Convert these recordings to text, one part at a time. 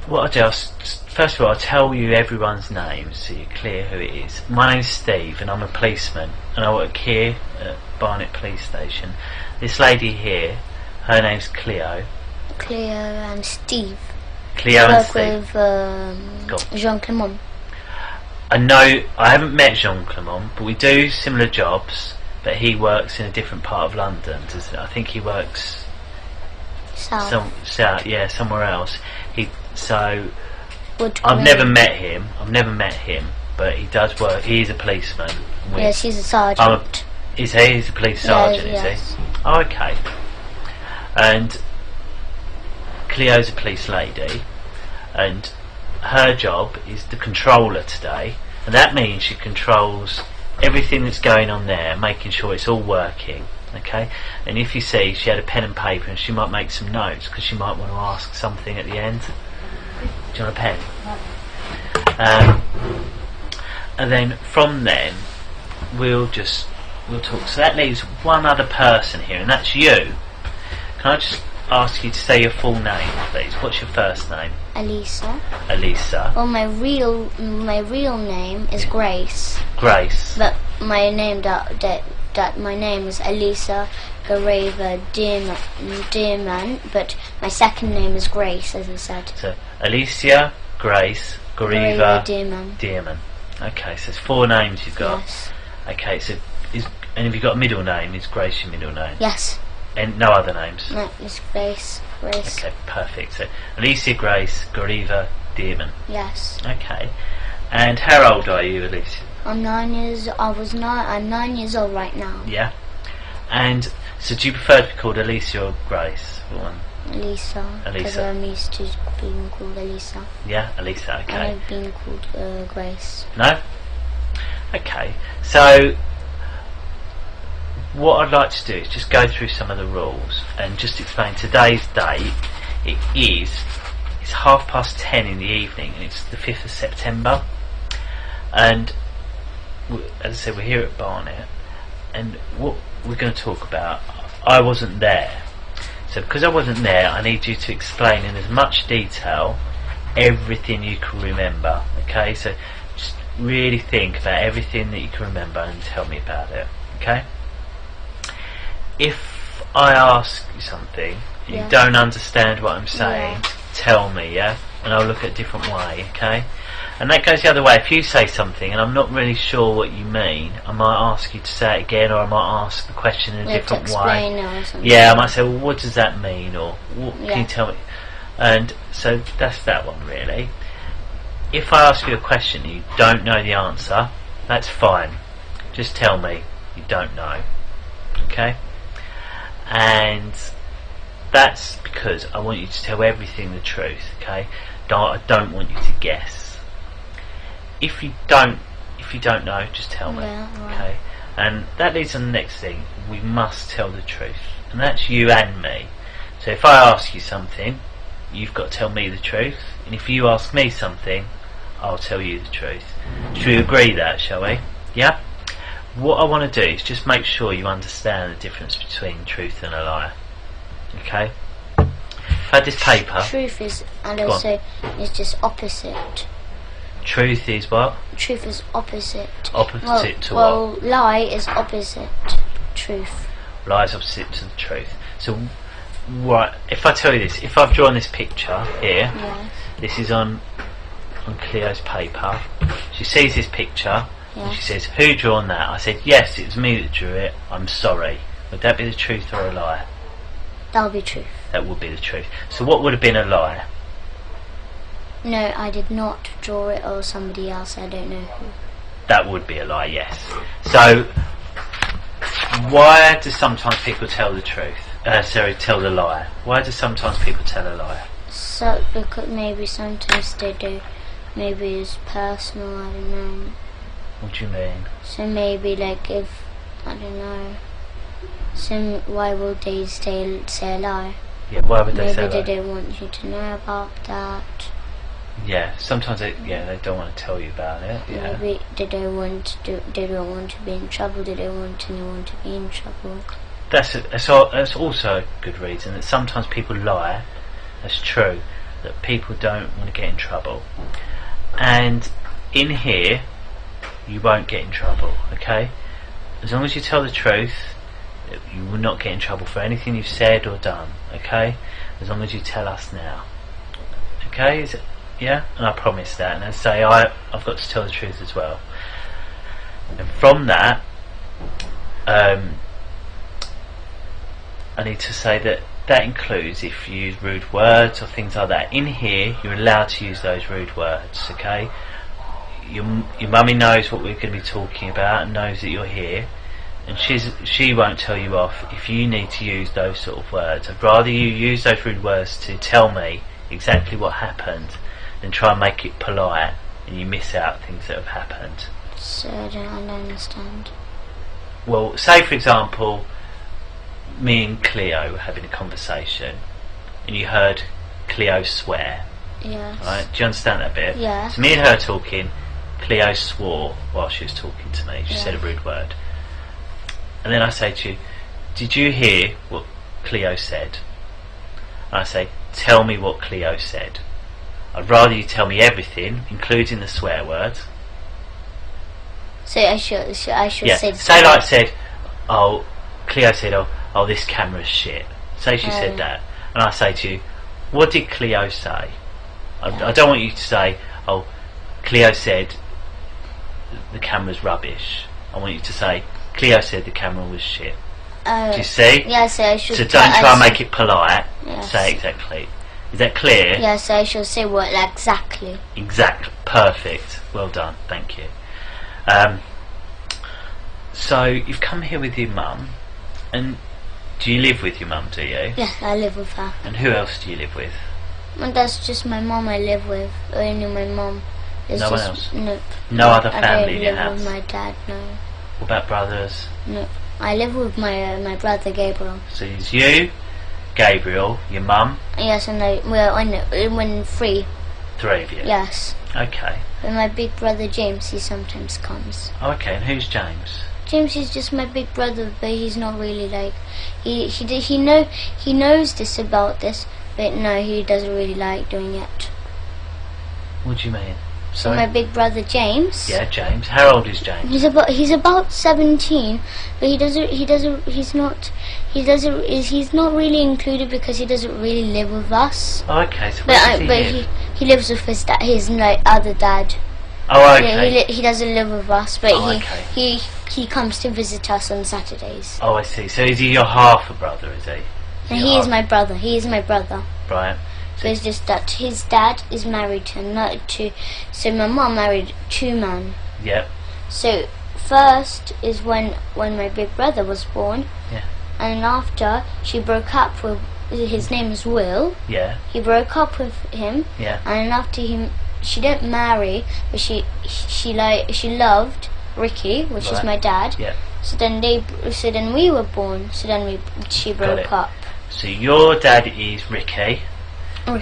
What I'll do, first of all, I'll tell you everyone's names so you're clear who it is. My name's Steve and I'm a policeman and I work here at Barnet Police Station. This lady here, her name's Cleo. Cleo and Steve. Cleo and Steve. With Jean Clement. I know, I haven't met Jean Clement, but we do similar jobs, but he works in a different part of London. I think he works south, yeah, somewhere else. I've never met him, but he does work. He's a policeman. Yes, he's a sergeant. He's a police sergeant, is he? Oh, okay. And Cleo's a police lady, and her job is the controller today, and that means she controls everything that's going on there, making sure it's all working. Okay, and if you see, she had a pen and paper and she might make some notes because she might want to ask something at the end. Do you want a pen? And then from then we'll talk. So that leaves one other person here, and that's you. Can I just ask you to say your full name, please? What's your first name? Elisa. Elisa. Well, my real name is Grace. Grace. But my name my name is Elisa Gareva Dearman, but my second name is Grace, as I said. So Alicia, Grace, Gareva Dearman. Okay, so there's 4 names you've got. Yes. Okay, so and have you got a middle name? Is Grace your middle name? Yes. And no other names? No, it's Grace. Okay, perfect. So Alicia, Grace, Gareva Dearman. Yes. Okay. And how old are you, Alicia? I'm 9 years. I'm 9 years old right now. Yeah. And so, do you prefer to be called Alicia or Grace? Elisa. Because I'm used to being called Elisa. Yeah, Elisa. Okay. And I've been called Grace. No. Okay. So, what I'd like to do is just go through some of the rules and just explain today's date. It's 10:30 in the evening, and it's the 5th of September. And as I said, we're here at Barnet, and what we're going to talk about, I wasn't there. So because I wasn't there, I need you to explain in as much detail everything you can remember. Okay, so just really think about everything that you can remember and tell me about it. Okay? If I ask you something, you don't understand what I'm saying, tell me, yeah? And I'll look at a different way, okay? And that goes the other way. If you say something and I'm not really sure what you mean, I might ask you to say it again, or I might ask the question in a different way. Or something. Yeah, I might say, well, what does that mean? Or what can you tell me? And so that's that one, really. If I ask you a question and you don't know the answer, that's fine. Just tell me you don't know. Okay? And that's because I want you to tell everything the truth, okay? I don't want you to guess. If you don't know, just tell me, okay? And that leads to the next thing. We must tell the truth, and that's you and me. So if I ask you something, you've got to tell me the truth, and if you ask me something, I'll tell you the truth. Should we agree that, shall we? Yeah? What I want to do is just make sure you understand the difference between truth and a lie. Okay? I've had this paper. Truth is, and also is just opposite. Truth is what? Truth is opposite. Opposite to well, what? Lie is opposite truth. Lie is opposite to the truth. So, right, if I tell you this, if I've drawn this picture here, this is on Cleo's paper. She sees this picture, and she says, "Who drawn that?" I said, "Yes, it was me that drew it. I'm sorry." Would that be the truth or a lie? That would be truth. That would be the truth. So what would have been a lie? No, I did not draw it, or somebody else, I don't know who. That would be a lie, yes. So, why do sometimes people tell the truth? Tell the lie. Why do sometimes people tell a lie? So, because maybe sometimes they do. Maybe it's personal, I don't know. What do you mean? So maybe, like, if, I don't know. So why would they say a lie? Yeah, why would they say a lie? Maybe they don't want you to know about that. Yeah, sometimes they don't want to tell you about it. Yeah. Maybe they don't want to be in trouble. They don't want anyone to be in trouble. That's also a good reason that sometimes people lie. That's true, that people don't want to get in trouble. And in here, you won't get in trouble, okay? As long as you tell the truth, you will not get in trouble for anything you've said or done, okay? As long as you tell us now. Okay? Is it, yeah? And I promise that. And I say I've got to tell the truth as well. And from that, I need to say that that includes if you use rude words or things like that. In here, you're allowed to use those rude words, okay? Your mummy knows what we're going to be talking about and knows that you're here, and she won't tell you off if you need to use those sort of words. I'd rather you use those rude words to tell me exactly what happened than try and make it polite and you miss out things that have happened. So I don't understand. Well, say for example, me and Cleo were having a conversation and you heard Cleo swear. Yes. Right? Do you understand that bit? Yeah. So me and her talking, Cleo swore while she was talking to me. She said a rude word. And then I say to you, did you hear what Cleo said? And I say, tell me what Cleo said. I'd rather you tell me everything, including the swear words. So I should say. Say like said, oh, Cleo said, oh, this camera's shit. Say she said that, and I say to you, what did Cleo say? I don't want you to say, oh, Cleo said the camera's rubbish. I want you to say, Cleo said the camera was shit. Do you see? Yeah, so I should. So don't try and make it polite. Yes. Say exactly. Is that clear? Yeah, so I should say what exactly. Exactly. Perfect. Well done. Thank you. So you've come here with your mum, and do you live with your mum? Do you? Yeah, I live with her. And who else do you live with? And that's just my mum I live with. Only my mum. No one else? Nope. No other family in your I don't house? live with my dad, no. What about brothers? No. I live with my brother Gabriel. So it's you, Gabriel, your mum? Yes, and when three. Three of you? Yes. Okay. And my big brother James, he sometimes comes. Oh, okay, and who's James? James is just my big brother, but he's not really like he knows this about this, but no, he doesn't really like doing it. What do you mean? So Sorry? my big brother James. Yeah, James. How old is James? He's about 17, but he's not really included because he doesn't really live with us. Oh, okay. So where does he live? He lives with his other dad. Oh, okay. He doesn't live with us, but okay. he comes to visit us on Saturdays. Oh, I see. So is he your half a brother? Is he? And he is my brother. He is my brother. Right. So it's just that his dad is married to so my mum married two men. Yep. So first is when my big brother was born. Yeah. And after she broke up with his name is Will. Yeah. He broke up with him. Yeah. And after she didn't marry, but she loved Ricky, which is my dad. Yeah. So then we were born. So then she broke up. So your dad is Ricky.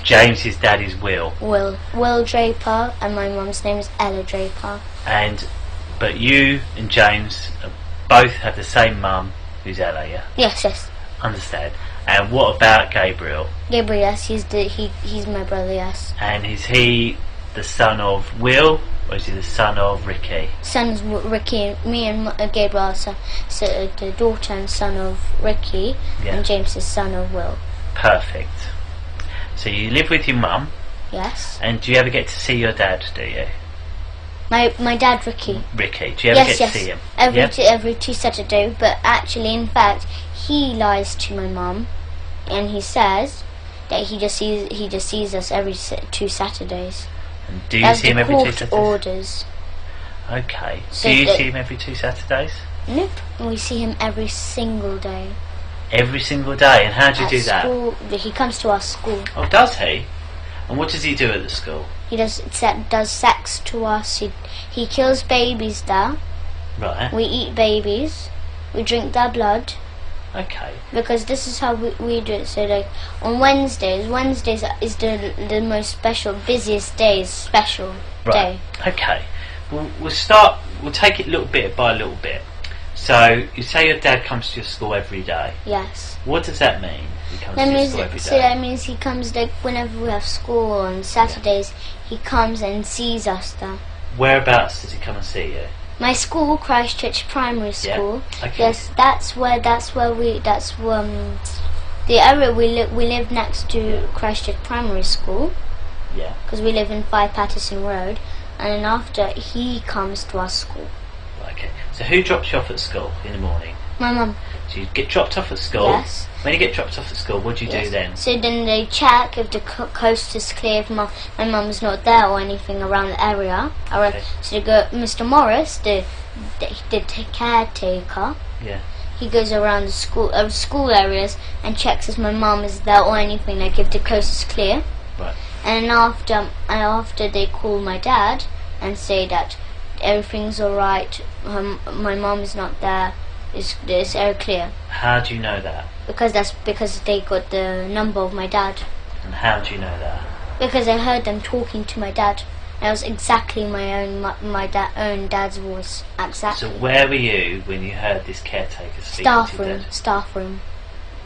James's dad is Will. Will Draper, and my mum's name is Ella Draper. But you and James both have the same mum, who's Ella, yeah? Yes. Understand. And what about Gabriel? Gabriel, yes, he's my brother, yes. And is he the son of Will, or is he the son of Ricky? Son's Ricky. Me and Gabriel are so the daughter and son of Ricky, and James is son of Will. Perfect. So you live with your mum. Yes. And do you ever get to see your dad, do you? My dad, Ricky. Ricky. Do you ever get to see him? Every two Saturdays, but actually, in fact, he lies to my mum, and he says that he just sees us every two Saturdays. And do you see him every 2 Saturdays? Orders. Okay. So do you see him every 2 Saturdays? Nope. We see him every single day. Every single day? And how do you do school, that? He comes to our school. Oh, does he? And what does he do at the school? He does sex to us. He kills babies there. Right. We eat babies. We drink their blood. Okay. Because this is how we do it. So like on Wednesdays is the most special, busiest day, day. Okay. We'll take it little bit by little bit. So you say your dad comes to your school every day. Yes. What does that mean? He comes to school every day. So that means he comes like whenever we have school on Saturdays. He comes and sees us there. Whereabouts does he come and see you? My school, Christchurch Primary School. Yeah. Okay. Yes, that's where the area we live next to Christchurch Primary School. Yeah. Because we live in 5 Patterson Road, and then after he comes to our school. Okay. So who drops you off at school in the morning? My mum. So you get dropped off at school. Yes. When you get dropped off at school, what do you do then? So then they check if the coast is clear, if my mum's not there or anything around the area. Okay. So they go, Mr. Morris, the caretaker. Yeah. He goes around the school areas and checks if my mum is there or anything, like if the coast is clear. Right. And after they call my dad and say that everything's alright, my mum is not there, it's air clear. How do you know that? Because they got the number of my dad. And how do you know that? Because I heard them talking to my dad. And it was exactly my own dad's voice. Exactly. So where were you when you heard this caretaker speaking to your dad? Staff room.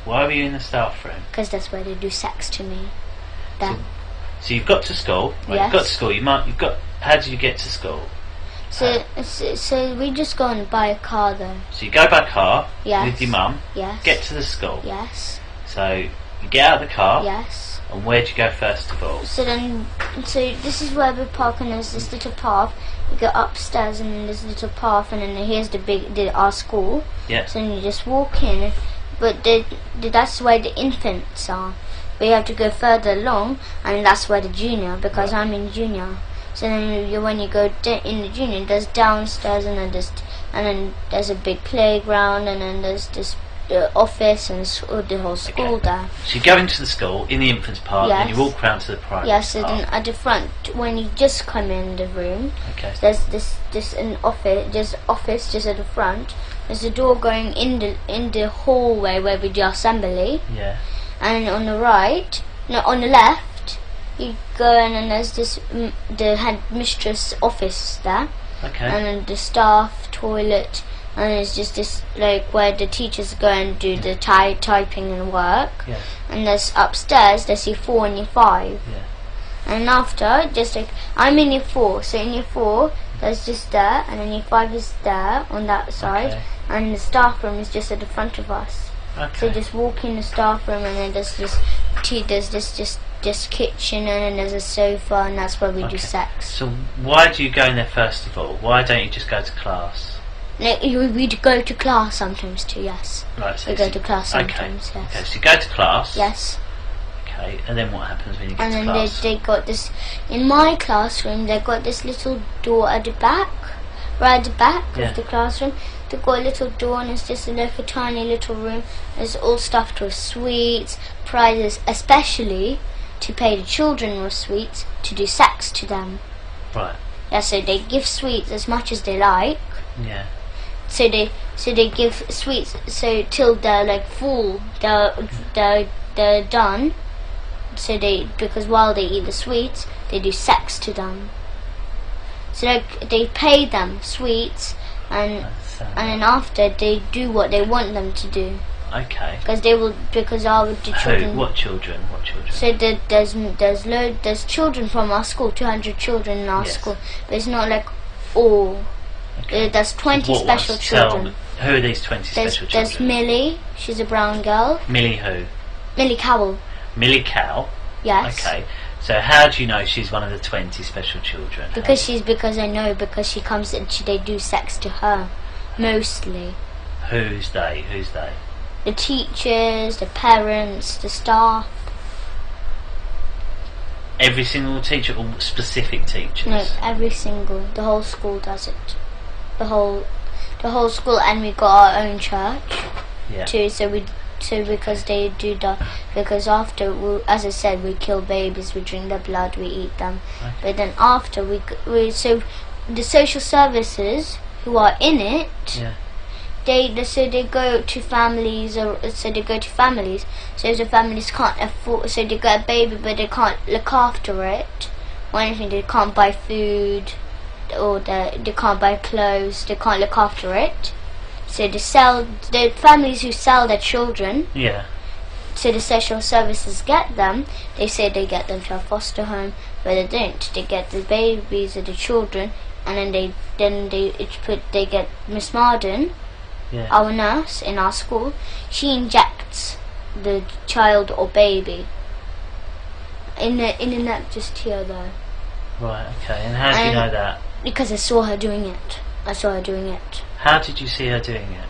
Why were you in the staff room? Because that's where they do sex to me. So you've got to school. Right, yes. You've got to school. How did you get to school? So we just go and buy a car though. So you go by car Yes. with your mum. Yes. Get to the school. Yes. So you get out of the car. Yes. And where do you go first of all? So this is where we park, and there's this little path. You go upstairs, and then there's a little path, and then here's our school. Yeah. So then you just walk in, but that's where the infants are. But you have to go further along, and that's where the junior, because I'm in junior. So then when you go in the junior, there's downstairs, and then there's a big playground, and then there's this office and the whole school there. So you go into the school in the infants part, Yes. and you walk round to the primary Yes, part. and then at the front, when you just come in the room, Okay. there's an office just at the front. There's a door going in the hallway where we do assembly. Yeah. And on the left, you go in, and there's the headmistress office there. Okay. And then the staff toilet, and it's just this like where the teachers go and do the typing and work. Yeah. And there's upstairs there's year 4 and year 5. Yeah. And after, just like I'm in year 4, so in year 4 there's just there, and then year 5 is there on that side, Okay. and the staff room is just at the front of us. Okay. So just walk in the staff room, and then there's this kitchen, and then there's a sofa, and that's where we do sex. So why do you go in there first of all? Why don't you just go to class? Like, we go to class sometimes too, yes. Right. So We go to class sometimes, okay. yes. Okay. So you go to class. Yes. Okay. And then what happens when you get And to then class? they got this, in my classroom, they got this little door at the back, right at the back Yeah. of the classroom. They got a little door, and it's just like a tiny little room. It's all stuffed with sweets, prizes, especially to pay the children with sweets to do sex to them. Right. Yeah, so they give sweets as much as they like. Yeah. So they give sweets so till they're like full, they're done. So because while they eat the sweets, they do sex to them. So they pay them sweets, and then after they do what they want them to do. Okay. Because our the children. Who? What children? What children? So there's children from our school, 200 children in our Yes. school, but it's not like all. Okay. There's 20 What special ones? children. Who are these 20 special children? There's Millie, she's a brown girl. Millie who? Millie Cowell, Millie Cow. yes. Okay. So how do you know she's one of the 20 special children? Because I know because she comes and they do sex to her, mostly. Who's they? Who's they? The teachers, the parents, the staff. Every single teacher or specific teachers? No, the whole school does it. The whole school, and we got our own church too. So because they do that, because after as I said, we kill babies, we drink their blood, we eat them. Okay. But then after so the social services who are in it, they go to families, So if the families can't afford, so they get a baby, but they can't look after it or anything. They can't buy food, or they can't buy clothes. They can't look after it. So the families who sell their children. Yeah. so the social services get them. They say they get them to a foster home, but they don't. They get the babies or the children, and then they get Miss Marden, our nurse in our school. She injects the child or baby in the neck just here though. Right. Okay. And how do you know that? Because I saw her doing it. How did you see her doing it?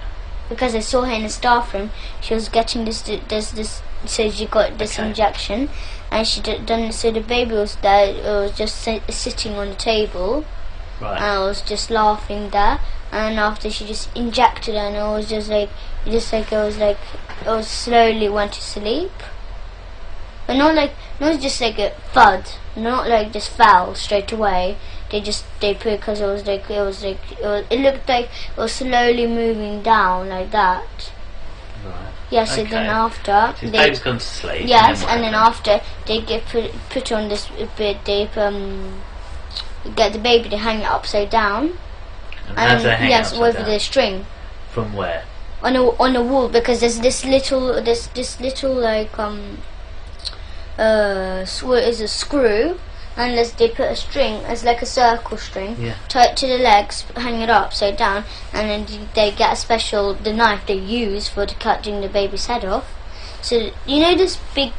Because I saw her in the staff room. She was getting this. So she got this injection, and she done. So the baby was there. It was just sitting on the table, right? And I was just laughing there. And after she just injected her, and it was just slowly went to sleep. But not just like a thud. Not like just fell straight away. They put because it looked like it was slowly moving down like that. Right. Yes. So then after so the baby's gone to sleep. Yes, and then after they get put on this bit. They get the baby to hang it upside down. And how do they hang it upside with down? the string. From where? On the wall, because there's this little like is a screw. Unless they put a string as like a circle string, tie it to the legs, hang it upside down, and then they get the knife they use for cutting the baby's head off. So you know this big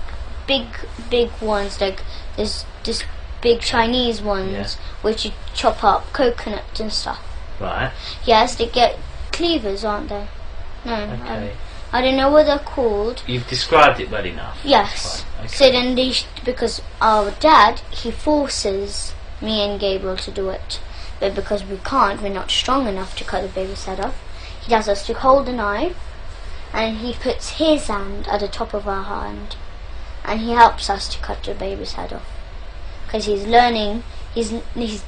ones, like this big Chinese ones, which you chop up coconuts and stuff. Right. Yes, they get cleavers, aren't they? No. Okay. I don't know what they're called. You've described it well enough. Yes. Okay. So then because our dad, he forces me and Gabriel to do it. But because we can't, we're not strong enough to cut the baby's head off. He does us to hold the knife, and he puts his hand at the top of our hand, and he helps us to cut the baby's head off. Because he's learning, he's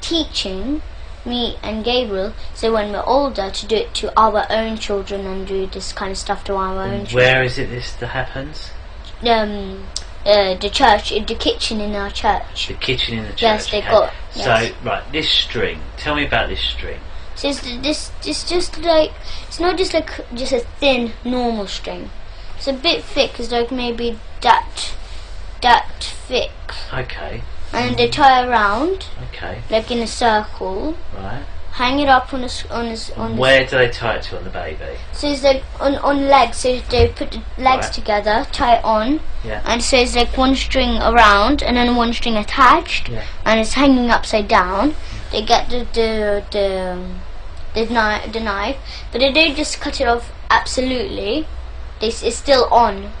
teaching me and Gabriel, so when we're older, to do it to our own children and do this kind of stuff to our own children. Where is it this that happens? The church, in the kitchen in our church. The kitchen in the church. Yes, they got. Yes. So right, this string. Tell me about this string. So it's just like, it's not just like just a thin normal string. It's a bit thick. It's like maybe that thick. Okay. And they tie around. Okay. Like in a circle. Right. Hang it up on Where do they tie it to on the baby? So it's like on legs. So they put the legs together, tie it on. Yeah. And so it's like one string around and then one string attached. Yeah. And it's hanging upside down. They get the knife, but they don't just cut it off absolutely. It's still on.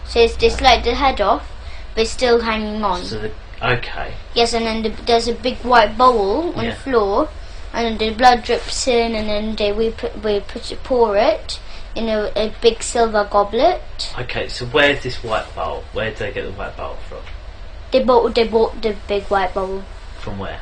So it's like the head off, but it's still hanging on. So okay. Yes, and then there's a big white bowl on the floor, and the blood drips in, and then we pour it in a big silver goblet. Okay, so where's this white bowl? Where did they get the white bowl from? They bought the big white bowl. From where?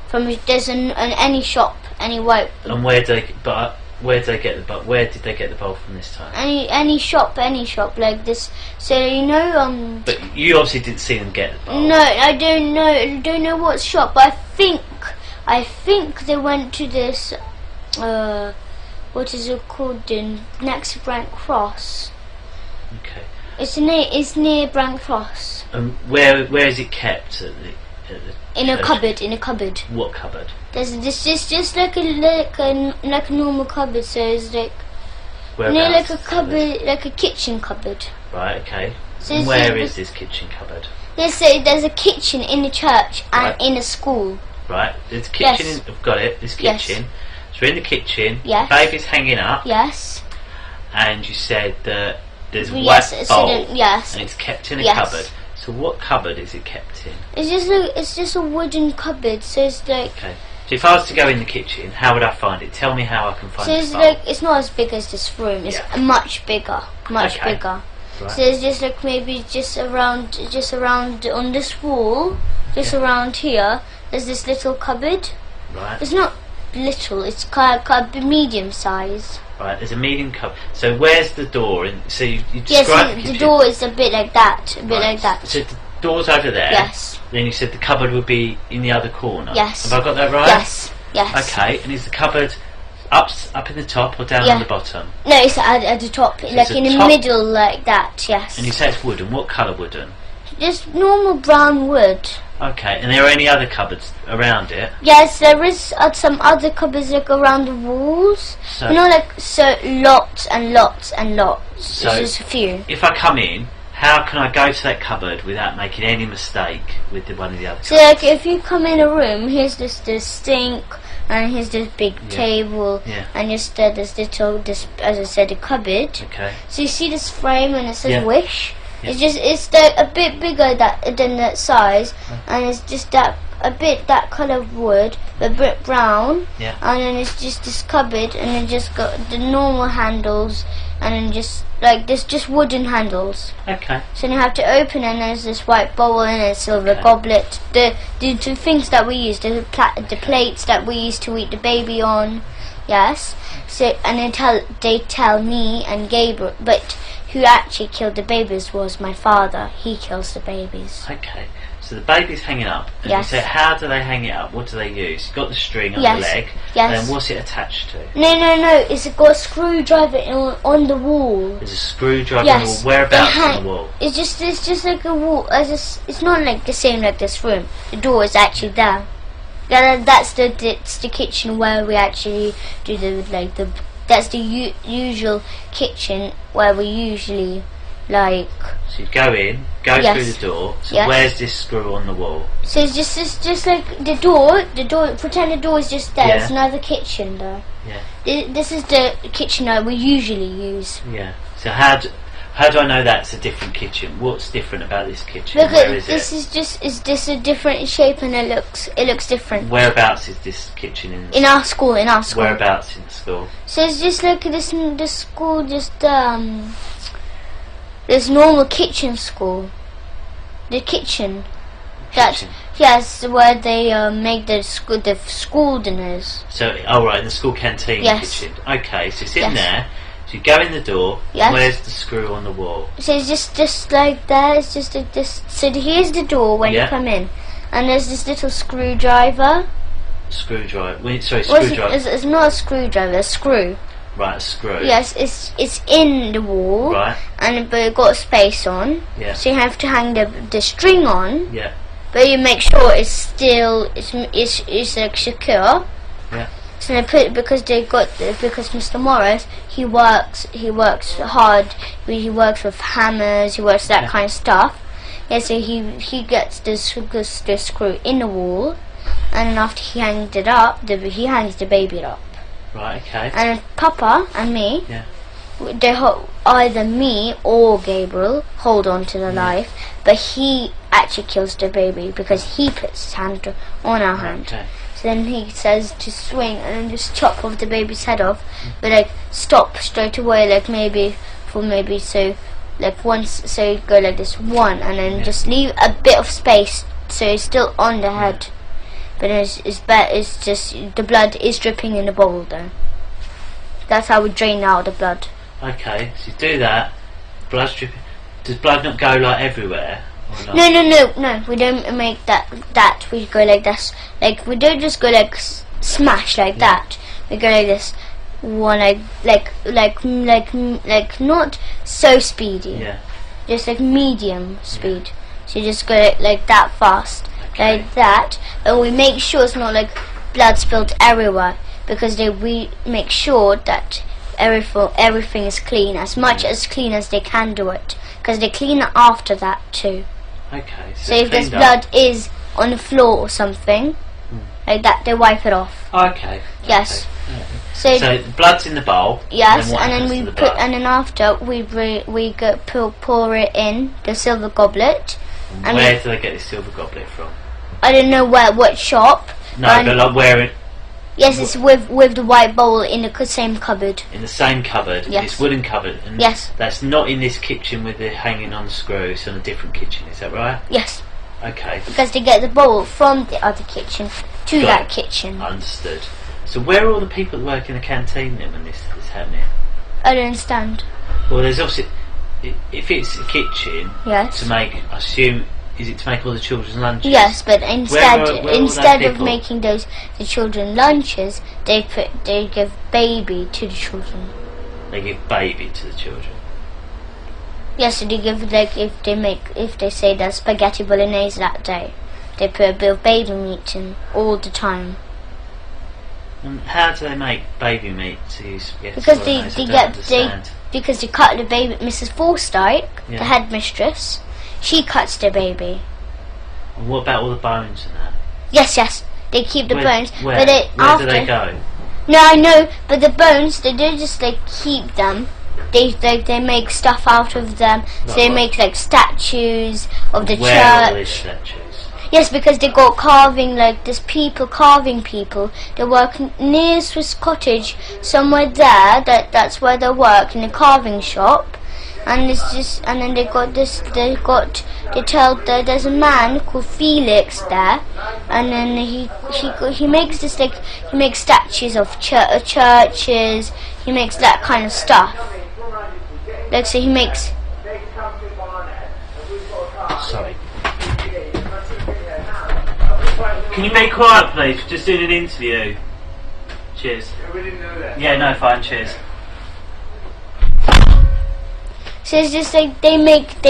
From there's any shop, any white. And where did they get the bowl? Where did they get the bowl from this time? Any shop like this. So you know. But you obviously didn't see them get the bowl. No, I don't know. I don't know what shop. But I think they went to this. What is it called? Next to Brent Cross. Okay. It's near Brent Cross. And where is it kept at the in a cupboard. In a cupboard. What cupboard? There's just like a normal cupboard. So it's like Whereabouts like a cupboard, like a kitchen cupboard. Right. Okay. So and where is this kitchen cupboard? Yes, so there's a kitchen in the church and in a school. Right. There's a kitchen. Yes. I've got it. This kitchen. Yes. So we're in the kitchen. Yes. The baby's hanging up. Yes. And you said that there's a yes, white so bowl. yes. And it's kept in a cupboard. So what cupboard is it kept in? It's just a wooden cupboard. So it's like. Okay. So if I was to go in the kitchen, how would I find it? Tell me how I can find it. So it's like, it's not as big as this room. It's much bigger. Much bigger. Right. So it's just like maybe just around on this wall, just around here. There's this little cupboard. Right. It's not little. It's kind of medium size. Right. There's a medium cupboard. So where's the door? So you described the door is a bit like that. A bit like that. So the door's over there. Yes. Then you said the cupboard would be in the other corner. Yes. Have I got that right? Yes. Yes. Okay. And is the cupboard up in the top or down on the bottom? No, it's at the top, so like in the middle, like that. Yes. And you say it's wooden. What colour wooden? Just normal brown wood. Okay. And there are any other cupboards around it? Yes, there is some other cupboards like around the walls. So, you know, like lots and lots and lots. So it's just a few. If I come in, how can I go to that cupboard without making any mistake with one of the other cupboards? So like if you come in a room, here's this sink, and here's this big table, and just this little, as I said, a cupboard. Okay. So you see this frame and it says wish. It's a bit bigger than that size, and it's just that that colour of wood, a bit brown, and then it's just this cupboard, and then just got the normal handles, and then just like this, just wooden handles. Okay. So you have to open, and there's this white bowl and a silver goblet. The things that we use, the plates that we used to eat the baby on. Yes. So and they tell me and Gabriel, but who actually killed the babies was my father. He kills the babies. Okay. So the baby's hanging up. And you say, how do they hang it up? What do they use? You've got the string on the leg. Yes. And then what's it attached to? No. It's got a screwdriver on the wall. There's a screwdriver on the wall. Whereabouts on the wall? It's just like a wall. It's not like the same like this room. The door is actually there. That's the kitchen where we actually do that's the usual kitchen where we usually like. So you go in, through the door. So where's this screw on the wall? So it's just like the door. Pretend the door is just there. It's another kitchen there. Yeah. This is the kitchen that we usually use. Yeah. So how do I know that's a different kitchen? What's different about this kitchen? Because where is this it? is just a different shape, and it looks different. Whereabouts is this kitchen in our school? In our school. Whereabouts in the school? So it's just like this school, just this normal kitchen school. The kitchen. Yes, where they make the school dinners. So, right, the school canteen kitchen. Okay, so it's in there. So you go in the door. Where's the screw on the wall? So it's just like that. It's just like this. So here's the door when you come in, and there's this little screwdriver. Screwdriver. Screwdriver. It's not a screwdriver. A screw. Right, a screw. Yes, it's in the wall. Right. But it got a space on. Yeah. So you have to hang the string on. Yeah. But you make sure it's still it's like secure. Yeah. So they put because Mr. Morris he works hard. He works with hammers. He works that kind of stuff. Yeah. So he gets the screw in the wall, and then after he hangs it up, he hangs the baby up. Right. Okay. And Papa and me. Yeah. Either me or Gabriel hold on to the knife, but he actually kills the baby because he puts his hand on our hand. Okay. So then he says to swing and then just chop off the baby's head off, but like stop straight away, like maybe so like once, so you go like this one, and then just leave a bit of space so it's still on the head, but it's just the blood is dripping in the bowl though. That's how we drain out the blood. Okay, so you do that. Blood's dripping. Does blood not go like everywhere? No. We don't make that. We go like this. Like we don't just go like smash like that. We go like this. One like not so speedy. Yeah. Just like medium speed. So you just go like that fast, like that, and we make sure it's not like blood spilled everywhere because we make sure that everything is clean, as much as clean as they can do it, because they clean it after that too. Okay. So if there's blood is on the floor or something like that, they wipe it off. Okay. Yes. Okay. So the blood's in the bowl. Yes, and then we put, and then after we pour it in the silver goblet. And where do they get this silver goblet from? I don't know what shop. No, but like where it. Yes, it's with the white bowl in the same cupboard. In the same cupboard? Yes. This wooden cupboard? And yes. That's not in this kitchen with the hanging on the screw, it's in a different kitchen, is that right? Yes. Okay. Because they get the bowl from the other kitchen to that kitchen. Understood. So where are all the people that work in the canteen then when this is happening? I don't understand. Well, there's obviously, if it's a kitchen, to make, I assume Is it to make all the children's lunches? Yes, but instead of people? making the children lunches, they give baby to the children. They give baby to the children. Yes, so they give, like, if they say there's spaghetti bolognese that day, they put a bit of baby meat in all the time. And how do they make baby meat to use spaghetti Because bolognese? because they cut the baby. Mrs. Forsyth, Yeah. the headmistress, she cuts the baby. And what about all the bones and that? Yes, they keep the bones. Where? But Where do they go? No, I know, but the bones, they don't just like keep them. They make stuff out of them. So they make like statues of the Where are church. these statues? Yes, because they got carving, like there's carving people. They work near Swiss Cottage, somewhere there. That's where they work, in a carving shop. And it's just, and then they got this. They tell that there's a man called Felix there, and then he makes this, like, he makes statues of churches. He makes that kind of stuff. Like, so he makes. Sorry. Can you make quiet, please? Just doing an interview. Cheers. Yeah, no, fine. Cheers. So it's just like they make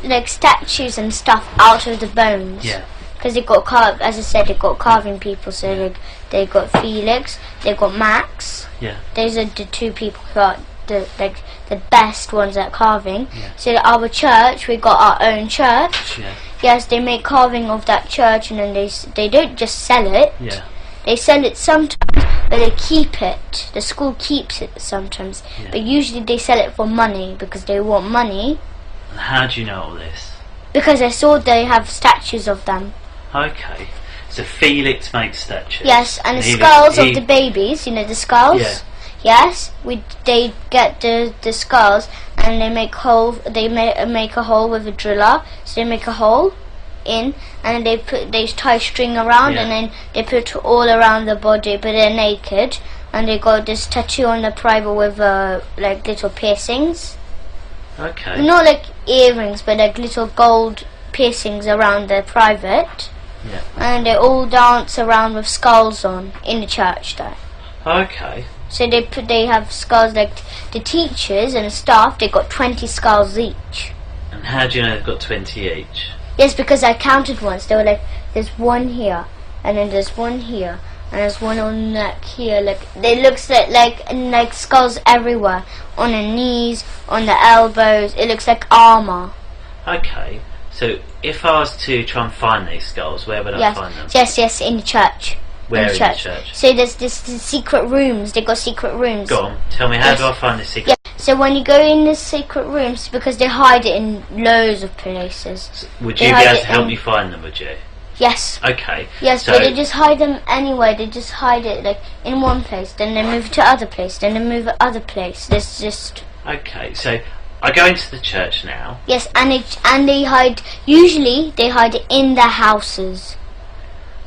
like statues and stuff out of the bones. Yeah. Because they got as I said, they got carving people. So they got Felix, they got Max. Yeah. Those are the two people who are the best ones at carving. Yeah. So our church, we got our own church. Yeah. Yes, they make carving of that church, and then they don't just sell it. Yeah. They sell it sometimes, but they keep it. The school keeps it sometimes, Yeah. but usually they sell it for money because they want money. And how do you know all this? Because I saw they have statues of them. Okay. So Felix makes statues. Yes, and the skulls of the babies. You know the skulls. Yeah. Yes, they get the skulls and they make hole. They make a hole with a driller. So they make a hole in, and then they tie string around, Yeah. and then they put all around the body, but they're naked, and they got this tattoo on the private with like little piercings. Okay. Not like earrings, but like little gold piercings around the private. Yeah. And they all dance around with skulls on in the church there. Okay. So they have skulls, like the teachers and the staff. They got 20 skulls each. And how do you know they've got 20 each? Yes, because I counted once. They were like, there's one here, and then there's one here, and there's one on the neck here. Like they looks like skulls everywhere, on the knees, on the elbows. It looks like armor. Okay. So if I was to try and find these skulls, where would I find them? Yes, in the church. Where in the church? So there's this secret rooms. They got secret rooms. Go on. Tell me, how do I find the secret? Yeah. So when you go in the secret rooms, because they hide it in loads of places. Would you be able to help me find them? Would you? Yes. Okay. Yes, so but they just hide them anywhere. They just hide it like in one place, then they move to other place, then they move to other place. There's just. Okay, so I go into the church now. Yes, and they hide. Usually they hide it in their houses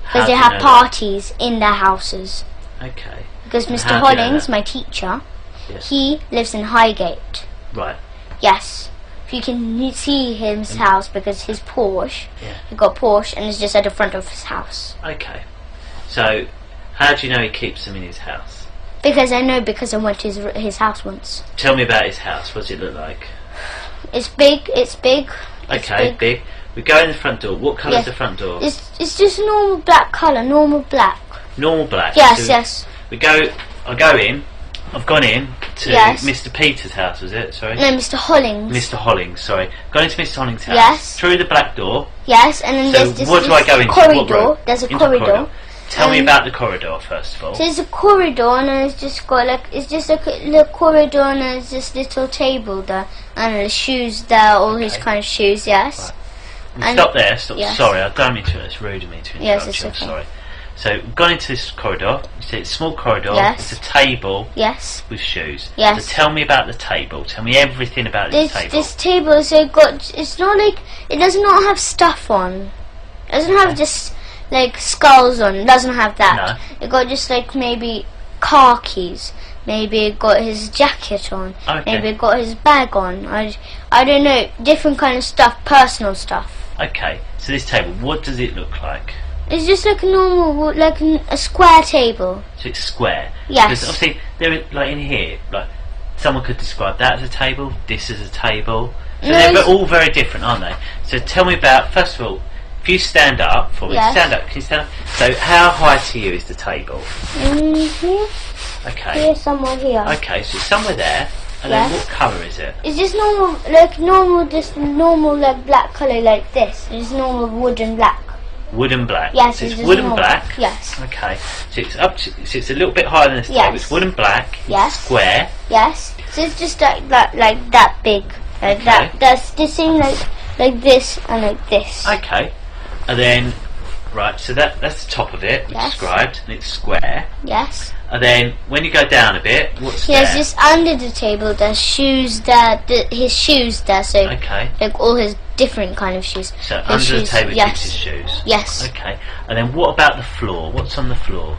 because they have parties in their houses. Okay. Because Mr. Hollings, my teacher, yes. He lives in Highgate. Right. Yes. If you can see his house, because his Porsche, he got Porsche, and it's just at the front of his house. Okay. So, how do you know he keeps them in his house? Because I know, because I went to his house once. Tell me about his house. What does it look like? It's big. It's big. Okay, big. We go in the front door. What colour is the front door? It's just a normal black colour. Normal black. Normal black. Yes, so yes. I go in. I've gone in to Mr. Peter's house, was it? Sorry? No, Mr. Hollings. Mr. Hollings, sorry. Gone into Mr. Hollings' house. Yes. Through the black door. Yes, and then there's this, what do I go into? Corridor. There's a corridor. Tell me about the corridor first of all. So there's a corridor, and it's just got like a little corridor, and there's this little table there, and there's shoes there, all his kind of shoes. Yes. Right. Stop there. Stop. Yes. Sorry, I don't mean to. It's rude of me to interrupt yes, it's you. okay. I'm sorry. So we've gone into this corridor. You see it's a small corridor. Yes. It's a table. Yes. With shoes. Yes. So tell me about the table. Tell me everything about this table. This table, so it's not like, it does not have stuff on. It doesn't have just like skulls on. It doesn't have that. No. It got just like maybe car keys. Maybe it got his jacket on. Okay. Maybe it got his bag on. I don't know. Different kind of stuff. Personal stuff. Okay, so this table, what does it look like? It's just like a normal, like a square table. So it's square. Yes. Because obviously, like in here, like someone could describe that as a table, this as a table. So they're all very different, aren't they? So tell me about, first of all, if you stand up for me, stand up, can you stand up? So how high to you is the table? Here. Okay. Here, somewhere here. Okay, so it's somewhere there. And then what colour is it? It's just normal, just normal, like black colour, like this. It's normal wood and black. Wood and black. Yes, so it's wood and black. Yes. Okay. So it's up to, so it's a little bit higher than this table. It's wood and black. Yes. It's square. Yes. So it's just like that big, like that. That's the same like this and like this. Okay. And then right. So that's the top of it, described, and it's square. Yes. And then when you go down a bit, what's there? Yes, just under the table. There's shoes there. His shoes there. So like all his different kind of shoes. So under the table keeps his shoes. Yes. Okay. And then what about the floor? What's on the floor?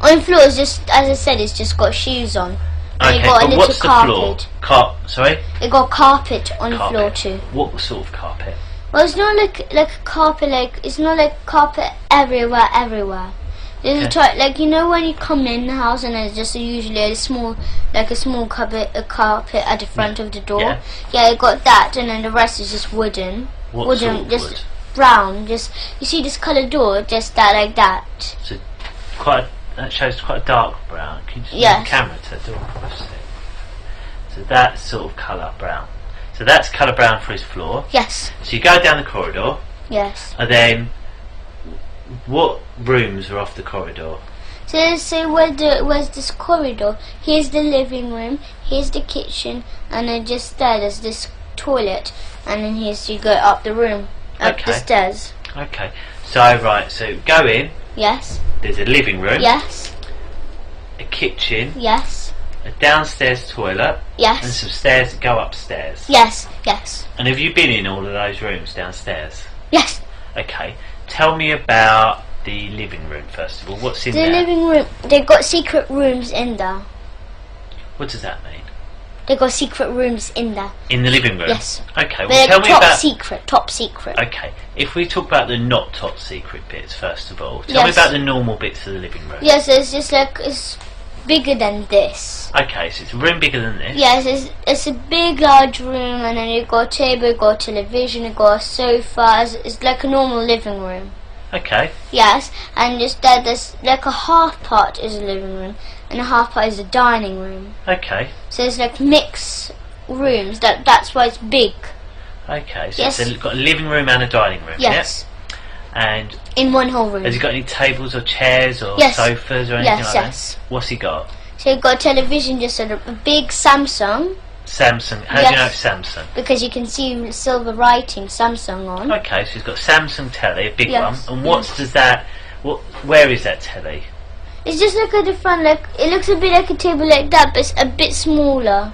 On the floor is just, as I said, it's just got shoes on. And Okay. got a But little what's carpet. the floor? Sorry. It got carpet on the floor too. What sort of carpet? Well, it's not like a carpet. Like it's not like carpet everywhere. There's like, you know, when you come in the house and there's just usually a small carpet at the front of the door. Yeah, it got that, and then the rest is just wooden. What sort of just wood? Brown. Just, you see this colour door, just that, like that. So that shows quite a dark brown. Can you just move the camera to do it? So that's sort of colour brown. So that's colour brown for his floor. Yes. So you go down the corridor. Yes. And then what rooms are off the corridor? So where's this corridor? Here's the living room, here's the kitchen, and then just there's this toilet, and then here's you go up the room, up the stairs. Okay. So so go in. Yes. There's a living room. Yes. A kitchen. Yes. A downstairs toilet. Yes. And some stairs that go upstairs. Yes. Yes. And have you been in all of those rooms downstairs? Yes. Okay. Tell me about the living room first of all. What's in there? The living room, they've got secret rooms in there. What does that mean? They've got secret rooms in there. In the living room? Yes. Okay, well, tell me about... top secret. Okay, if we talk about the not top secret bits first of all, tell me about the normal bits of the living room. Yes, it's just like, it's bigger than this. Okay, so it's a room bigger than this? Yes, it's a big large room, and then you've got a table, you've got a television, you've got a sofa. It's like a normal living room. Okay. Yes, and just there's like a half part is a living room and a half part is a dining room. Okay. So it's like mixed rooms. That's why it's big. Okay, so it's got a living room and a dining room. Yes. Yeah? And in one whole room. Has he got any tables or chairs or sofas or anything like that? What's he got? So he's got a television, just a big Samsung. Samsung. How do you know it's Samsung? Because you can see silver writing Samsung on. Okay, so he's got Samsung telly, a big one. And where is that telly? It's just like a different, like, it looks a bit like a table like that, but it's a bit smaller.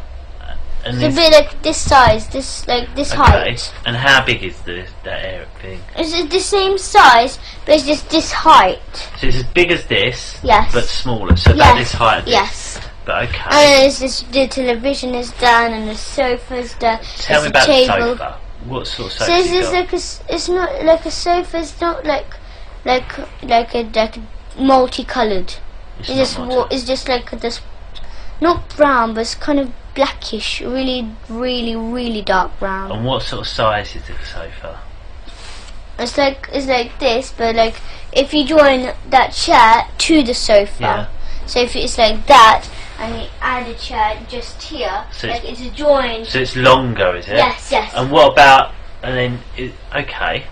And it's a bit like this size, this height. And how big is that area thing? It's the same size, but it's just this height. So it's as big as this, but smaller. So about this height. Yes. But okay. And the television is down, and the sofa's there. Tell me about the sofa. What sort of sofa? So it's not like a sofa. It's not like a multicoloured. It's just like this, not brown, but it's kind of blackish, really dark brown. And what sort of size is the sofa? It's like this, but like if you join that chair to the sofa, so if it's like that, and you add a chair just here, so like it's joined. So it's longer, is it? Yes, yes. And what about? And then okay.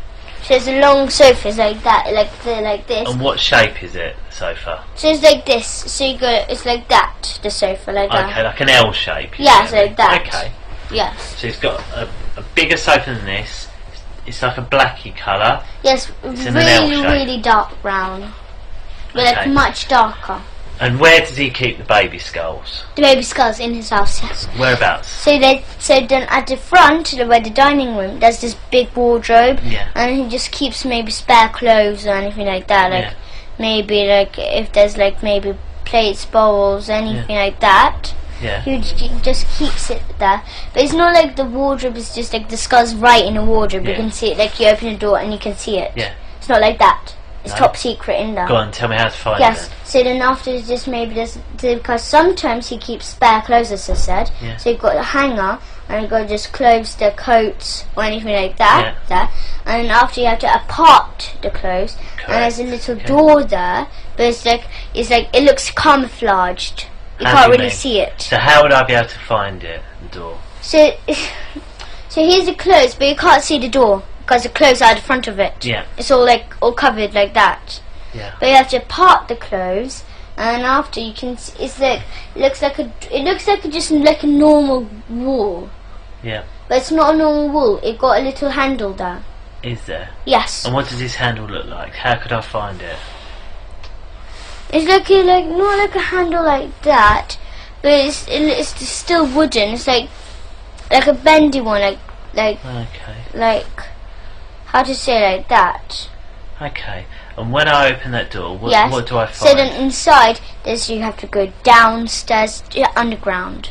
So it's a long sofa, it's like that, like this. And what shape is it, the sofa? So it's like this. So you go, it's like that, the sofa, like that. Okay, like an L shape. Yes, like that. Okay. Yes. So it's got a bigger sofa than this. It's like a blacky colour. Yes, it's in an L shape. Really dark brown. But like much darker. And where does he keep the baby skulls? The baby skulls in his house, yes. Whereabouts? So then at the front, where the dining room, there's this big wardrobe, and he just keeps maybe spare clothes or anything like that. Like maybe like if there's like maybe plates, bowls, anything like that. Yeah. He just keeps it there. But it's not like the wardrobe is just like the skull's right in a wardrobe. You can see it, like you open the door and you can see it. Yeah. It's not like that. It's top secret in there. Go on, tell me how to find it. Yes. So then after it's just maybe just because sometimes he keeps spare clothes, as I said. Yeah. So you've got a hanger and you've got just clothes, the coats or anything like that. Yeah. There. And then after you have to apart the clothes. Correct. And there's a little door there, but it's like it looks camouflaged. You How can't do you really mean? see it. So how would I be able to find it? The door. So here's the clothes, but you can't see the door because the clothes are at the front of it. Yeah. It's all covered like that. Yeah. But you have to part the clothes, and after you can. It's like it looks like just like a normal wool. Yeah. But it's not a normal wool. It got a little handle there. Is there? Yes. And what does this handle look like? How could I find it? It's like not like a handle like that, but it's still wooden. It's like a bendy one, like how to say like that. Okay. And when I open that door, what do I find? So then inside, you have to go downstairs, underground.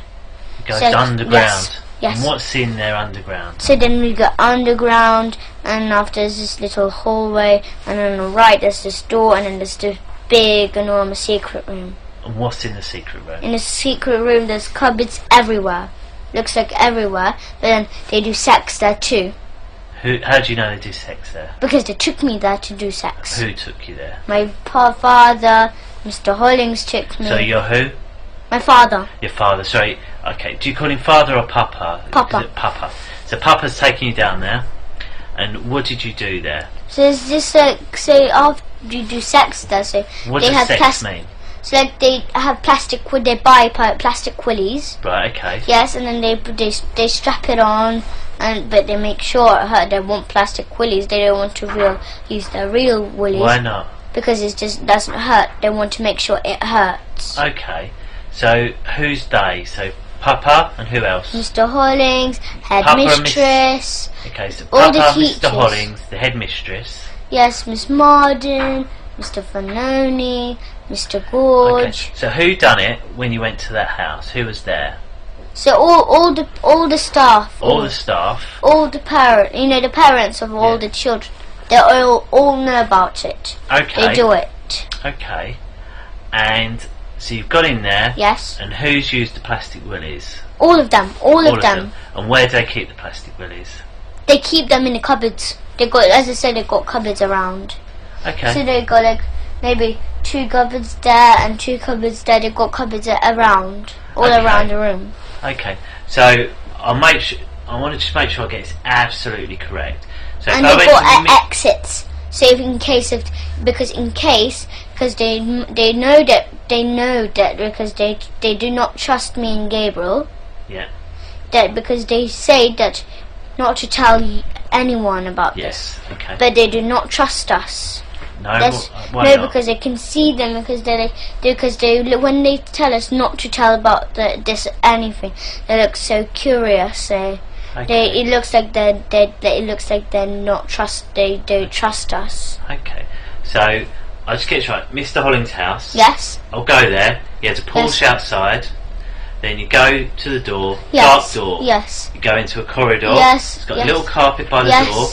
It goes underground. Yes. And what's in there underground? So then we go underground, and after there's this little hallway, and on the right there's this door, and then there's this big, enormous secret room. And what's in the secret room? In the secret room, there's cupboards everywhere. Looks like everywhere, but then they do sex there too. How do you know they do sex there? Because they took me there to do sex. Who took you there? My father, Mr. Hollings took me. So you're who? My father. Your father, sorry. Okay, do you call him father or papa? Papa. Papa. So papa's taking you down there, and what did you do there? So it's just like, say after you do sex there, so What they does have sex mean? So like they have they buy plastic willies. Right, okay. Yes, and then they strap it on, but they make sure it hurt. They want plastic willies. They don't want to use their real willies. Why not? Because it just doesn't hurt. They want to make sure it hurts. Okay. So who's they? So Papa and who else? Mr. Hollings, headmistress. Okay, so all Papa, the teachers. Mr. Hollings, the headmistress. Yes, Miss Marden, Mr. Fanoni, Mr. Gorge. Okay. So who done it when you went to that house? Who was there? So all the staff. All the staff. All the the parents of all the children. They all know about it. Okay. They do it. Okay. And so you've got in there. Yes. And who's used the plastic willies? All of them. All of them. And where do they keep the plastic willies? They keep them in the cupboards. They got, as I said, they got cupboards around. Okay. So they got like maybe 2 cupboards there and 2 cupboards there. They got cupboards around, all around the room. Okay. So I want to just make sure I get this absolutely correct. So and they got exits. So if because they know that because they do not trust me and Gabriel. Yeah. That because they say that not to tell anyone about this. Okay. But they do not trust us. No. Why not? Because they can see them because they when they tell us not to tell about this anything, they look so curious. It looks like they don't trust us. Okay. So I'll just get this right. Mr. Hollings' house. Yes. I'll go there. He has a Porsche outside. Then you go to the door, yes. dark door. Yes. You go into a corridor. Yes. It's got a little carpet by the door,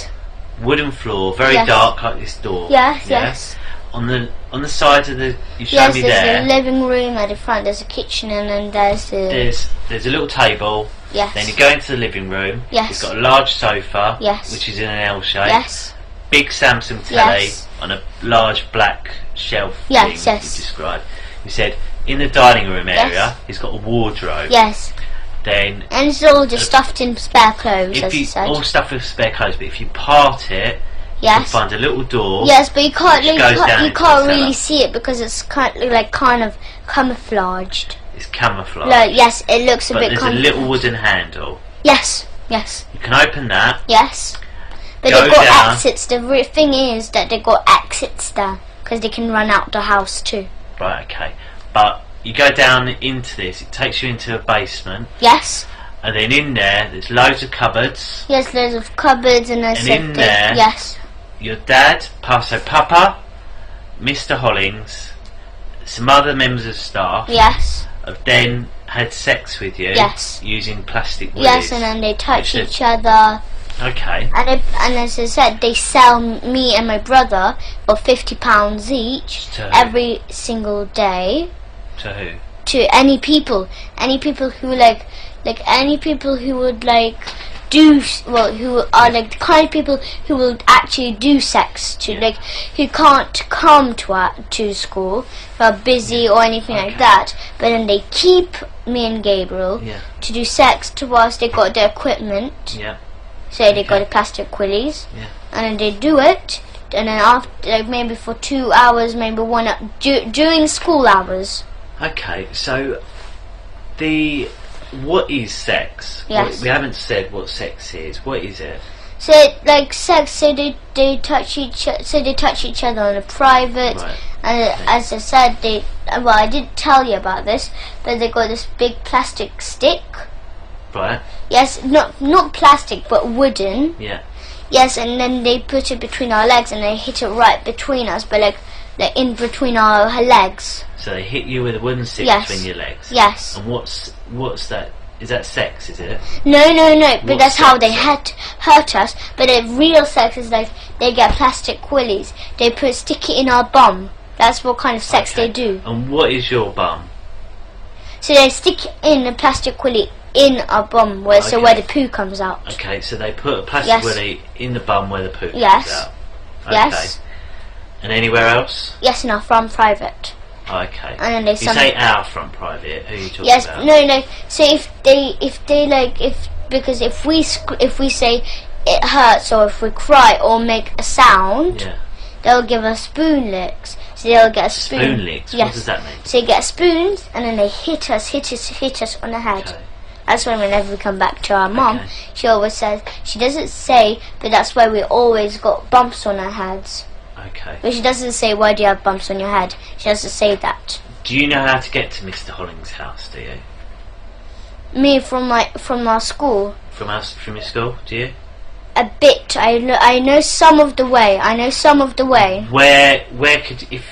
wooden floor, very dark like this door. Yes. On the sides of the you showed me there. Yes, there's a living room at the front. There's a kitchen, and then there's a little table. Yes. Then you go into the living room. Yes. It's got a large sofa. Yes. Which is in an L shape. Yes. Big Samsung telly on a large black shelf thing you described. You said in the dining room area it's got a wardrobe. Yes. Then and it's all just stuffed in spare clothes, as you said. All stuffed with spare clothes, but if you part it, you can find a little door. Yes, but you can't really cellar. see it because it's kind of camouflaged. It's camouflaged. Like, yes, it looks a bit camouflaged. There's a little wooden handle. Yes. You can open that. Yes. But they've got exits. The thing is that they've got exits there because they can run out the house too. Right, okay. But you go down into this, it takes you into a basement. Yes. And then in there's loads of cupboards. Yes, loads of cupboards and in there, yes. Your dad, Papa, Mr. Hollings, some other members of staff. Yes. have then had sex with you. Yes. Using plastic willies. Yes, and then they touch each other. Okay. And as I said, they sell me and my brother for £50 each every single day. To who? To any people who any people who would do who are the kind of people who will actually do sex to who can't come to school, who are busy or anything like that, but then they keep me and Gabriel to do sex to us. They got the equipment, so they got the plastic willies, and then they do it, and then after maybe for 2 hours, maybe 1 hour, during school hours. Okay, so what is sex? Yes. We haven't said what sex is. What is it? So sex. So they touch each. So they touch each other on a private. Right. And as I said, I didn't tell you about this, but they got this big plastic stick. Right. Yes, not plastic, but wooden. Yeah. Yes, and then they put it between our legs, and they hit it right between us, but in between our legs. So they hit you with a wooden stick between your legs. Yes. And what's that? Is that sex? Is it? No. But that's how they hurt us. But the real sex is they get plastic willies. They stick it in our bum. That's what kind of sex they do. And what is your bum? So they stick in a plastic willy in our bum, where the poo comes out. Okay, so they put a plastic willy in the bum where the poo comes out. Okay. Yes. And anywhere else? Yes, in our front private. Okay. And then they say our front private. Who are you talking about? No. So if we say it hurts, or if we cry or make a sound, they'll give us spoon licks. So they'll get a spoon. Spoon licks. Yes. What does that mean? So they get spoons, and then they hit us on the head. Okay. That's why whenever we come back to our mum, she always says, she doesn't say, but that's why we always got bumps on our heads. Okay. But she doesn't say, why do you have bumps on your head? She doesn't say that. Do you know how to get to Mr. Holling's house, do you? Me from our school? From your school, do you? A bit. I know some of the way. Where could if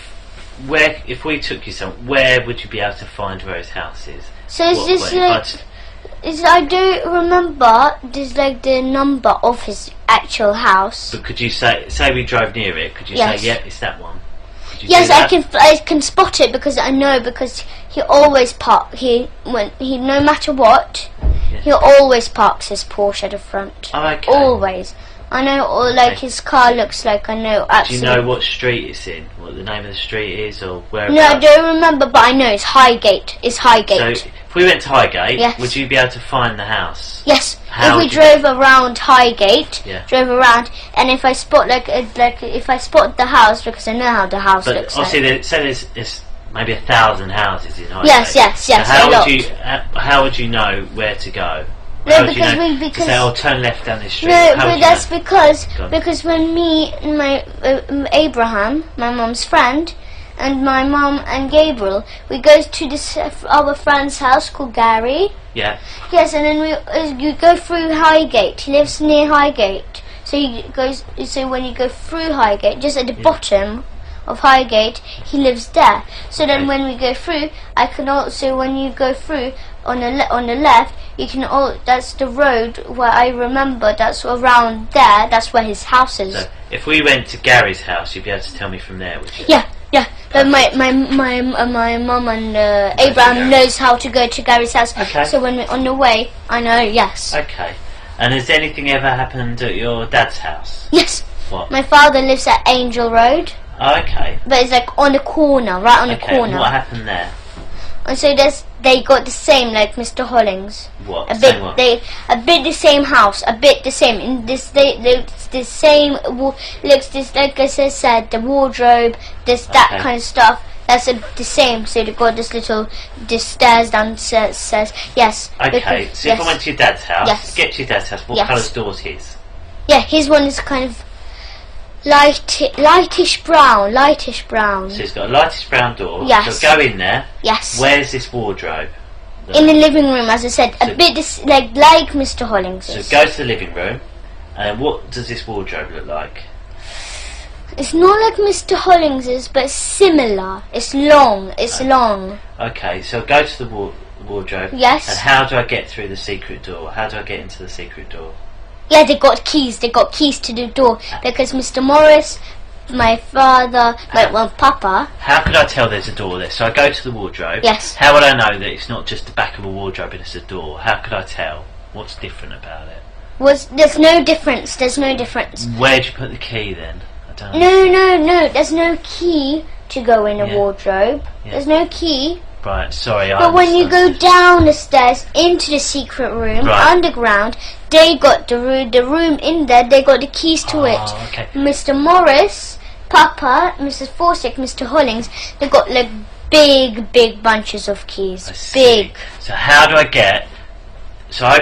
we took you where would you be able to find where his house is? So I do remember there's the number of his actual house. But could you say we drove near it? Could you say it's that one? Yes, I can spot it because he always no matter what, he always parks his Porsche at the front. Oh, okay. Always. I know, his car looks like. I know absolutely. Do you know what street it's in? What the name of the street is, or where? No, I don't remember, but I know it's Highgate. It's Highgate. So if we went to Highgate, would you be able to find the house? Yes. If we drove around Highgate, and if I spot if I spot the house, because I know how the house looks like. Obviously, there's maybe 1,000 houses in Highgate. Yes. So how would you know where to go? No, because they'll turn left down this street. No, but that's because when me and my Abraham, my mum's friend, and my mum and Gabriel, we go to this our friend's house called Gary. Yeah. Yes, and then you go through Highgate. He lives near Highgate, so when you go through Highgate, just at the bottom of Highgate, he lives there. So then when we go through, when you go through on the left, you can that's the road where I remember. That's around there. That's where his house is. So if we went to Gary's house, you'd be able to tell me from there, would you? Yeah. But my mum and Abraham knows how to go to Gary's house. Okay. So when we're on the way, I know. Yes. Okay. And has anything ever happened at your dad's house? Yes. What? My father lives at Angel Road. Oh, okay. But it's on the corner, right on the corner. And what happened there? And so they got the same like Mr. Hollings. What? A bit the same house, a bit the same. In this the same looks this like I said, the wardrobe, that kind of stuff. That's the same. So they got this stairs downstairs. Yes. Okay. So if I went to your dad's house, get to your dad's house, what colour door's his? Yeah, his one is kind of lightish brown. So he's got a lightish brown door. Yes. So go in there. Yes. Where's this wardrobe? In the living room, as I said, a bit like Mr. Hollings. So go to the living room, and what does this wardrobe look like? It's not like Mr. Hollings's, but similar. It's long. It's long. Okay, so go to the wardrobe. Yes. And how do I get through the secret door? How do I get into the secret door? Yeah, they got keys. They got keys to the door because Mr. Morris, my father, Papa. How could I tell there's a door there? So I go to the wardrobe. Yes. How would I know that it's not just the back of a wardrobe and it's a door? How could I tell? What's different about it? There's no difference. There's no difference. Where'd you put the key then? I don't know. No. There's no key to go in a wardrobe. Yeah. There's no key. Right, sorry. But when you go down the stairs into the secret room, underground, they got the room in there. They got the keys to it. Okay. Mr. Morris, Papa, Mrs. Forsyth, Mr. Hollings, they got like big bunches of keys. Big. So how do I get? So I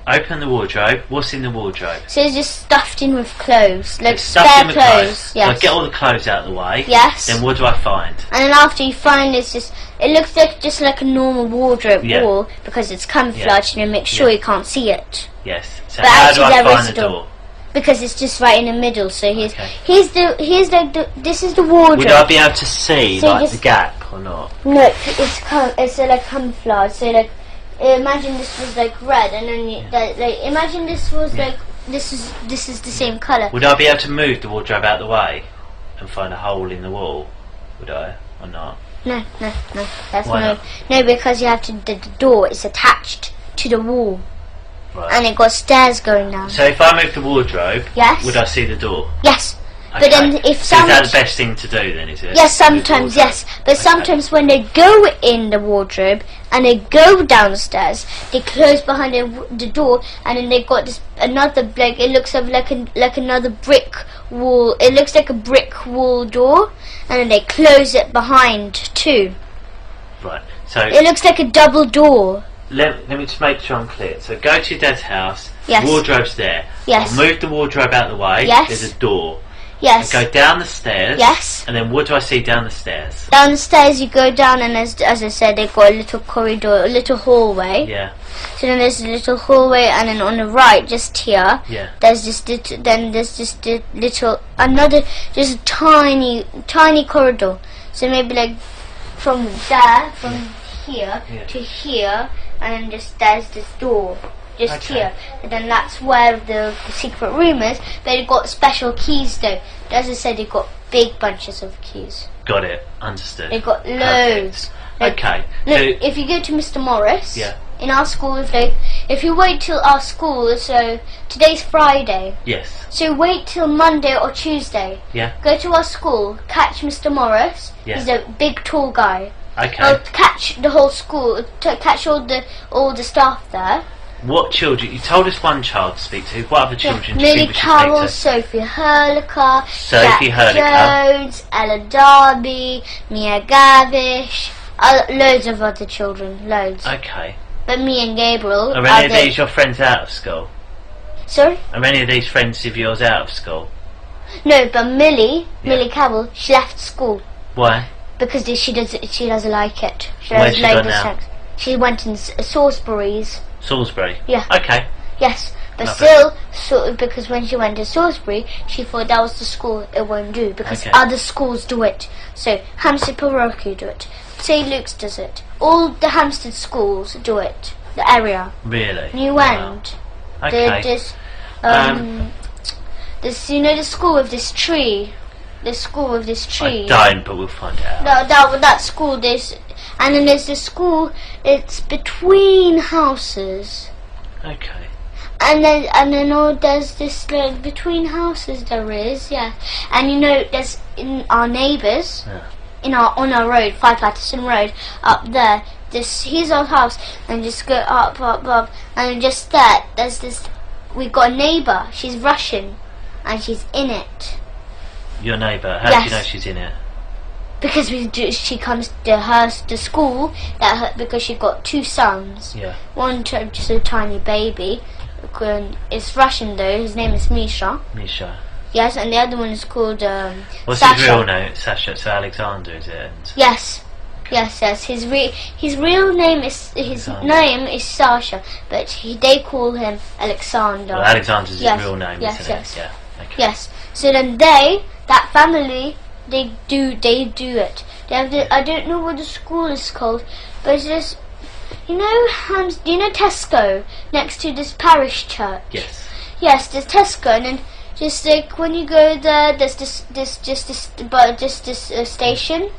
open the wardrobe. What's in the wardrobe? So it's just stuffed in with clothes, like spare clothes. Yes. So I get all the clothes out of the way. Yes. Then what do I find? And then after you find it looks like just like a normal wardrobe wall because it's camouflaged and it makes sure you can't see it. Yes. So but how do I find the door? Because it's just right in the middle. So this is the wardrobe. Would I be able to see the gap or not? No, it's like camouflage. So like. Imagine this was like red, and then imagine this was like this is the same color. Would I be able to move the wardrobe out of the way and find a hole in the wall? Would I or not? No. That's no, because you have to. The door is attached to the wall, and it got stairs going down. So if I move the wardrobe, would I see the door? Yes. Okay. But then if is that the best thing to do then, is it? Yes, sometimes, yes. But sometimes when they go in the wardrobe and they go downstairs, they close behind the door, and then they got this another it looks like another brick wall. It looks like a brick wall door, and then they close it behind too. Right. So it looks like a double door. Let me just make sure I'm clear. So go to your dad's house. Yes. Wardrobe's there. Yes. I'll move the wardrobe out of the way. Yes. There's a door. Yes. I go down the stairs. Yes. And then what do I see down the stairs? Down the stairs you go down, and as I said, they've got a little corridor, a little hallway. Yeah. So then there's a little hallway, and then on the right, just here, there's just just a tiny corridor. So maybe like from here to here, and then just there's this door. Just here, and then that's where the secret room is. But they've got special keys though. As I said, they've got big bunches of keys. Got it. Understood. They've got loads. Okay. Look, if you go to Mr. Morris, in our school, if you wait till our school, so today's Friday. Yes. So wait till Monday or Tuesday. Yeah. Go to our school, catch Mr. Morris. Yeah. He's a big, tall guy. Okay. I'll catch the whole school, catch all the staff there. What children? You told us one child to speak to. What other children do you Millie think we should Carroll, speak to? Sophie Hurliker, Jones, Ella Darby, Mia Gavish, loads of other children, loads. Okay. But me and Gabriel. Are any of these your friends out of school? Sorry? Are any of these friends of yours out of school? No, but Millie Carroll, she left school. Why? Because she doesn't like it. Where's she gone now? She went in Salisbury's. Salisbury? Yeah. Okay. Yes, but because when she went to Salisbury, she thought that was the school it won't do, because other schools do it. So Hampstead Parochial do it, St. Luke's does it, all the Hampstead schools do it, the area. Really? New End. Okay. This the school with this tree. The school with this tree. I don't, but we'll find out. That school, and then there's the school. It's between houses. Okay. And then there's this between houses there is, and there's in our neighbours, on our road, 5 Patterson Road, up there. Here's our house, and just go up, and just there's this. We got a neighbour. She's Russian, and she's in it. Your neighbour? How do you know she's in it? Because she comes to school because she got 2 sons. Yeah. One just a tiny baby. It's Russian though. His name is Misha. Misha. Yes, and the other one is called what's Sasha. his real name? Sasha. So Alexander, is it? And yes. Yes. His real name is Sasha, but they call him Alexander. Well, Alexander's his real name, isn't it? Yeah. Okay. Yes. So then they that family, they do it. They have I don't know what the school is called, but it's just, do you know Tesco next to this parish church? Yes. Yes, there's Tesco, and then just like when you go there, there's this station,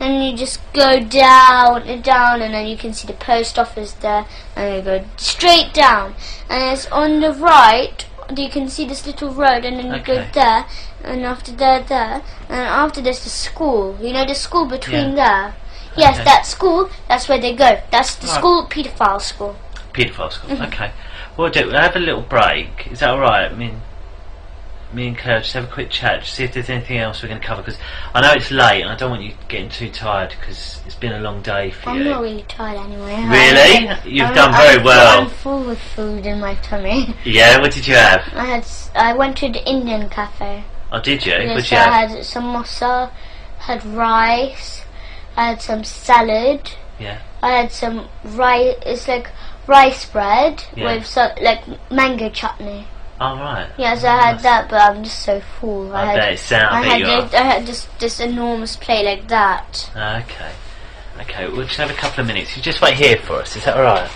and you just go down and down, and then you can see the post office there, and you go straight down, and it's on the right. You can see this little road, and then you go there, and after there, and after there's the school. You know the school between there. Yes, that school. That's where they go. That's the school, paedophile school. Paedophile school. Okay. We'll have a little break. Is that all right? I mean, me and Claire just have a quick chat, just see if there's anything else we're going to cover, because I know it's late and I don't want you getting too tired because it's been a long day for you. I'm not really tired anyway. Really? You've done very well. I'm full with food in my tummy. Yeah, what did you have? I went to the Indian cafe. Oh, did you? Yes, what did you have? I had samosa, had rice, I had some salad. Yeah. I had some rice. It's like rice bread with some like mango chutney. Oh right. Yes, I had that, but I'm just so full. I bet it sounds. I had this enormous plate like that. Okay. Okay, we'll just have a couple of minutes. You just wait here for us. Is that all right?